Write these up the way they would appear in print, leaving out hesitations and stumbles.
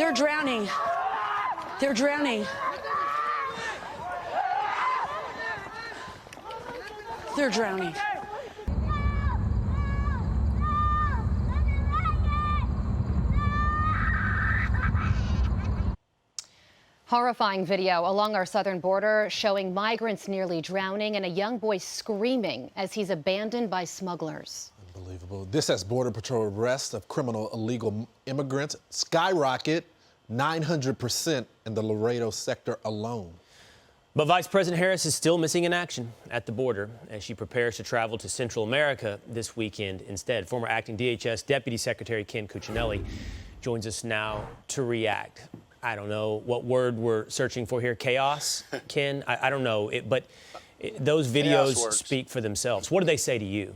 They're drowning. They're drowning. They're drowning. Horrifying video along our southern border showing migrants nearly drowning and a young boy screaming as he's abandoned by smugglers. Unbelievable. This has Border Patrol arrests of criminal illegal immigrants skyrocket 900% in the Laredo sector alone. But Vice President Harris is still missing in action at the border as she prepares to travel to Central America this weekend instead. Former acting DHS Deputy Secretary Ken Cuccinelli joins us now to react. I don't know what word we're searching for here. Chaos, Ken? I don't know. Those videos speak for themselves. What do they say to you?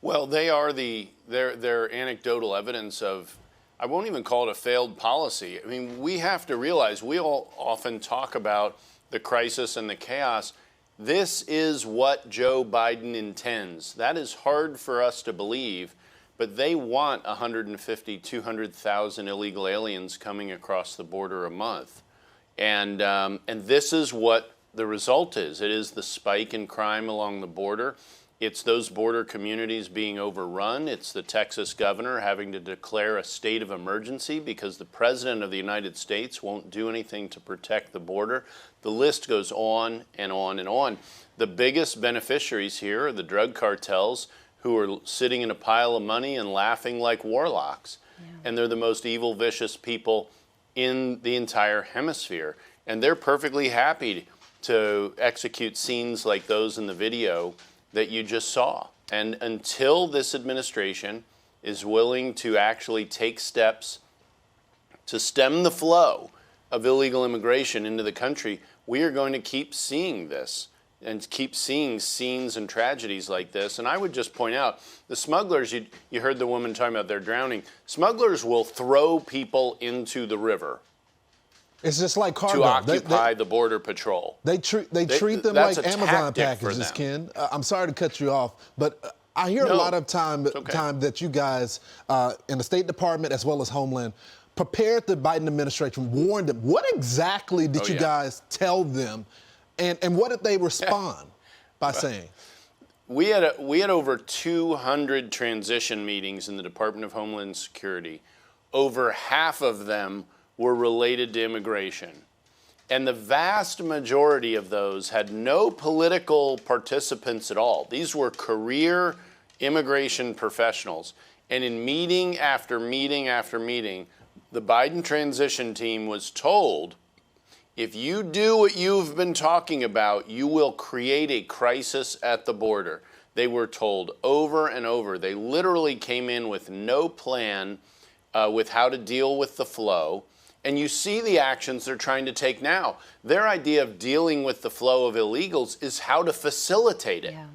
Well, they're anecdotal evidence of, I won't even call it a failed policy. I mean, we have to realize we all often talk about the crisis and the chaos. This is what Joe Biden intends. That is hard for us to believe, but they want 150, 200,000 illegal aliens coming across the border a month. And this is what the result is. It is the spike in crime along the border. It's those border communities being overrun. It's the Texas governor having to declare a state of emergency because the president of the United States won't do anything to protect the border. The list goes on and on and on. The biggest beneficiaries here are the drug cartels, who are sitting in a pile of money and laughing like warlocks. Yeah. And they're the most evil, vicious people in the entire hemisphere. And they're perfectly happy to execute scenes like those in the video that you just saw. And until this administration is willing to actually take steps to stem the flow of illegal immigration into the country, we are going to keep seeing this and keep seeing scenes and tragedies like this. And I would just point out, the smugglers, you heard the woman talking about they're drowning. Smugglers will throw people into the river. It's just like cargo. To occupy the Border Patrol. They treat them like Amazon packages, Ken. I'm sorry to cut you off, but I hear a lot of time that you guys in the State Department as well as Homeland prepared the Biden administration, warned them. What exactly did you guys tell them? And what did they respond by saying? We had over 200 transition meetings in the Department of Homeland Security. Over half of them were related to immigration. And the vast majority of those had no political participants at all. These were career immigration professionals. And in meeting after meeting after meeting, the Biden transition team was told, if you do what you've been talking about, you will create a crisis at the border. They were told over and over. They literally came in with no plan with how to deal with the flow. And you see the actions they're trying to take now. Their idea of dealing with the flow of illegals is how to facilitate it. Yeah.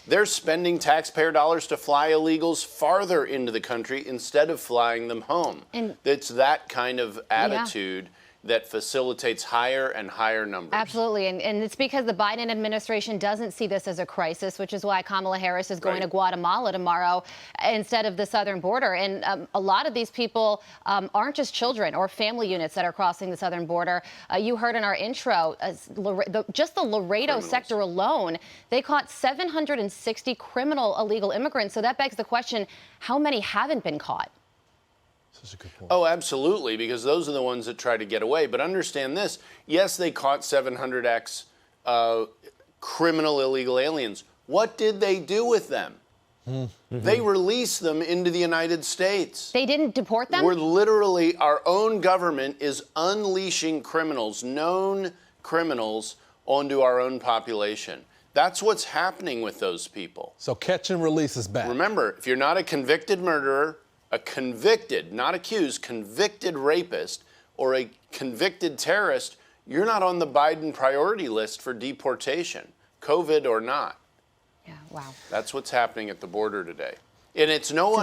They're spending taxpayer dollars to fly illegals farther into the country instead of flying them home. And it's that kind of attitude that facilitates higher and higher numbers. Absolutely, and it's because the Biden administration doesn't see this as a crisis, which is why Kamala Harris is going to Guatemala tomorrow instead of the southern border. And a lot of these people aren't just children or family units that are crossing the southern border. You heard in our intro, just the Laredo sector alone, they caught 760 criminal illegal immigrants. So that begs the question, how many haven't been caught? That's a good point. Oh, absolutely, because those are the ones that try to get away. But understand this, yes, they caught 700x criminal illegal aliens. What did they do with them? Mm-hmm. They released them into the United States. They didn't deport them? We're literally, our own government is unleashing criminals, known criminals, onto our own population. That's what's happening with those people. So catch and release is back. Remember, if you're not a convicted murderer, a convicted, not accused, convicted rapist or a convicted terrorist, you're not on the Biden priority list for deportation, COVID or not. Yeah, wow. That's what's happening at the border today. And it's no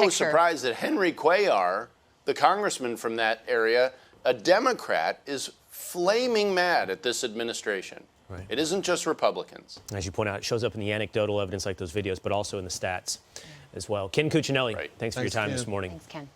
surprise that Henry Cuellar, the congressman from that area, a Democrat, is flaming mad at this administration. Right. It isn't just Republicans. As you point out, it shows up in the anecdotal evidence like those videos, but also in the stats as well. Ken Cuccinelli, thanks for your time this morning. Thanks, Ken.